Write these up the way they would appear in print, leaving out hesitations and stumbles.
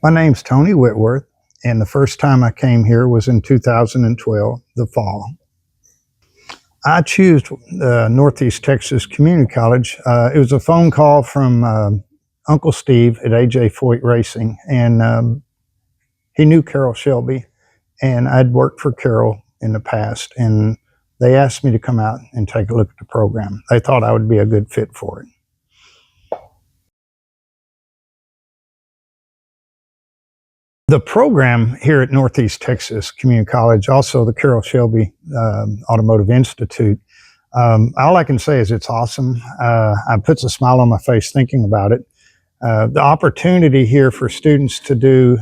My name's Tony Whitworth, and the first time I came here was in 2012, the fall. I chose Northeast Texas Community College. It was a phone call from Uncle Steve at AJ Foyt Racing, and he knew Carol Shelby, and I'd worked for Carol in the past, and they asked me to come out and take a look at the program. They thought I would be a good fit for it. The program here at Northeast Texas Community College, also the Carol Shelby Automotive Institute, all I can say is it's awesome. It puts a smile on my face thinking about it. The opportunity here for students to do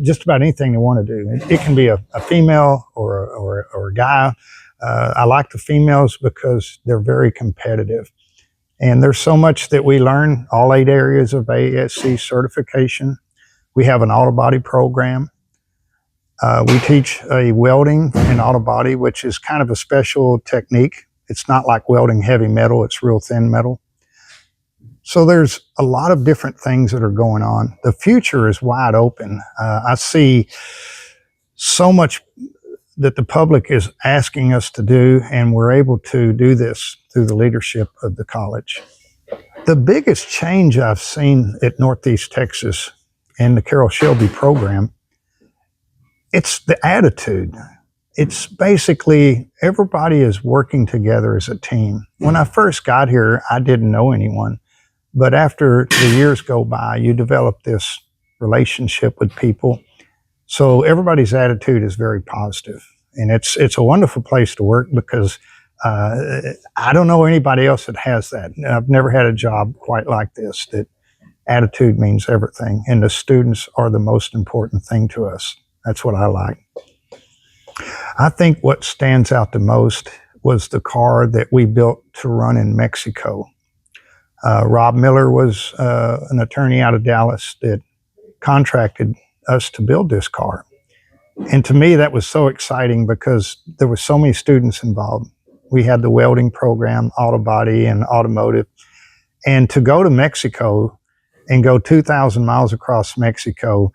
just about anything they want to do. It can be a female or a guy. I like the females because they're very competitive. And there's so much that we learn, all 8 areas of ASC certification. We have an auto body program. We teach a welding in auto body, which is kind of a special technique. It's not like welding heavy metal, it's real thin metal. So there's a lot of different things that are going on. The future is wide open. I see so much that the public is asking us to do, and we're able to do this through the leadership of the college. The biggest change I've seen at Northeast Texas and the Carol Shelby program, it's the attitude. It's basically everybody is working together as a team. When I first got here, I didn't know anyone. But after the years go by, you develop this relationship with people. So everybody's attitude is very positive. And it's a wonderful place to work because I don't know anybody else that has that. I've never had a job quite like this, that attitude means everything. And the students are the most important thing to us. That's what I like. I think what stands out the most was the car that we built to run in Mexico. Rob Miller was an attorney out of Dallas that contracted us to build this car. And to me, that was so exciting because there were so many students involved. We had the welding program, auto body, and automotive. And to go to Mexico and go 2,000 miles across Mexico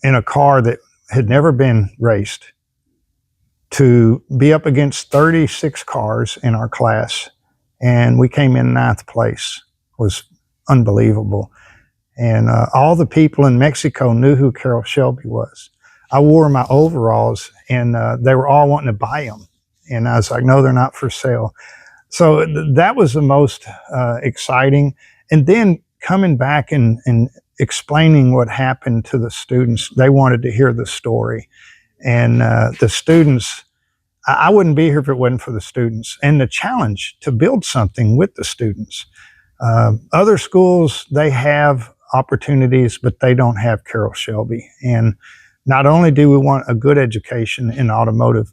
in a car that had never been raced, to be up against 36 cars in our class, and we came in 9th place, was unbelievable. And all the people in Mexico knew who Carol Shelby was. I wore my overalls, and they were all wanting to buy them. And I was like, no, they're not for sale. So that was the most exciting. And then coming back and explaining what happened to the students, they wanted to hear the story. And the students, I wouldn't be here if it wasn't for the students and the challenge to build something with the students. Other schools, they have opportunities, but they don't have Carol Shelby. And not only do we want a good education in automotive,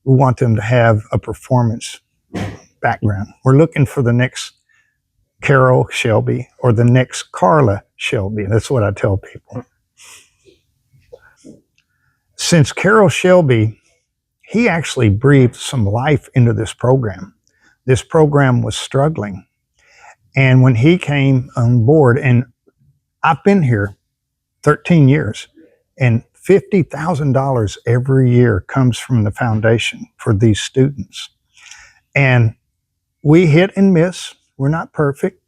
we want them to have a performance background. We're looking for the next Carol Shelby or the next Carla Shelby. That's what I tell people. Since Carol Shelby, he actually breathed some life into this program. This program was struggling. And when he came on board, and I've been here 13 years, and $50,000 every year comes from the foundation for these students. And we hit and miss. We're not perfect,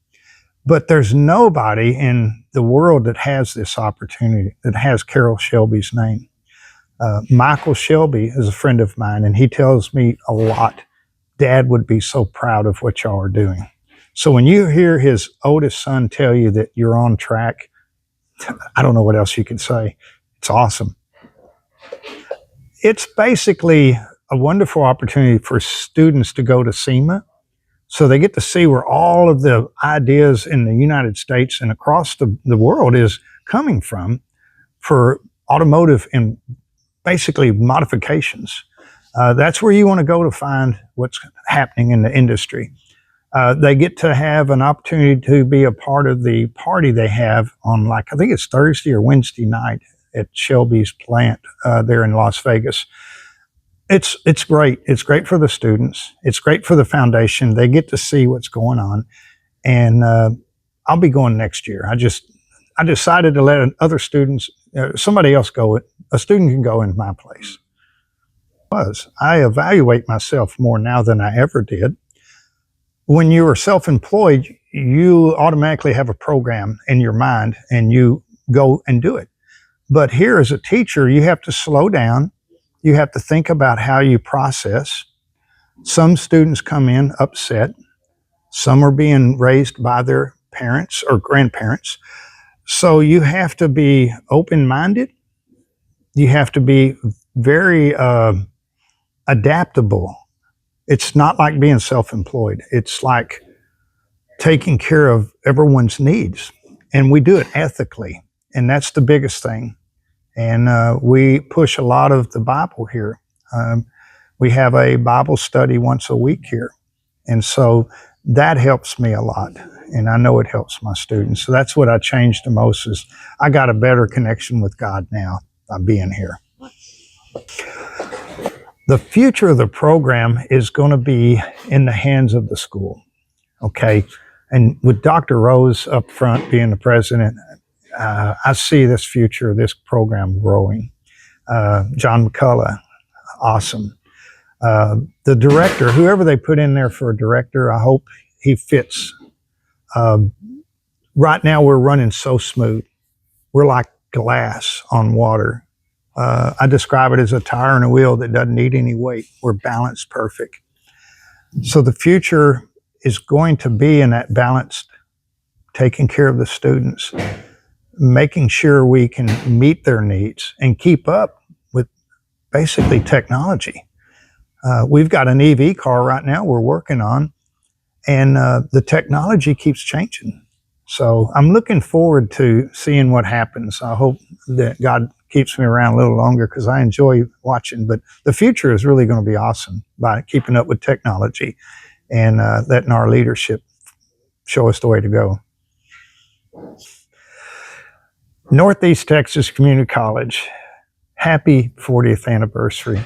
but there's nobody in the world that has this opportunity, that has Carol Shelby's name. Michael Shelby is a friend of mine, and he tells me a lot. Dad would be so proud of what y'all are doing. So when you hear his oldest son tell you that you're on track, I don't know what else you can say. It's awesome. It's basically a wonderful opportunity for students to go to SEMA. So they get to see where all of the ideas in the United States and across the world is coming from for automotive and basically modifications. That's where you want to go to find what's happening in the industry. They get to have an opportunity to be a part of the party they have on, like, I think it's Thursday or Wednesday night at Shelby's plant there in Las Vegas. It's great. It's great for the students. It's great for the foundation. They get to see what's going on. And I'll be going next year. I decided to let other students, somebody else go. A student can go in my place. I evaluate myself more now than I ever did. When you are self-employed, you automatically have a program in your mind and you go and do it. But here as a teacher, you have to slow down. You have to think about how you process. Some students come in upset. Some are being raised by their parents or grandparents. So you have to be open-minded. You have to be very adaptable. It's not like being self-employed. It's like taking care of everyone's needs. And we do it ethically. And that's the biggest thing. And we push a lot of the Bible here. We have a Bible study once a week here. And so that helps me a lot. And I know it helps my students. So that's what I changed the most is I got a better connection with God now by being here. The future of the program is going to be in the hands of the school. Okay. And with Dr. Rose up front being the president, I see this future of this program growing. John McCullough, awesome. The director, whoever they put in there for a director, I hope he fits. Right now we're running so smooth. We're like glass on water. I describe it as a tire and a wheel that doesn't need any weight. We're balanced perfect. So the future is going to be in that balanced, taking care of the students, making sure we can meet their needs and keep up with basically technology. We've got an EV car right now we're working on, and the technology keeps changing. So I'm looking forward to seeing what happens. I hope that God keeps me around a little longer because I enjoy watching. But the future is really going to be awesome by keeping up with technology and letting our leadership show us the way to go. Northeast Texas Community College, happy 40th anniversary.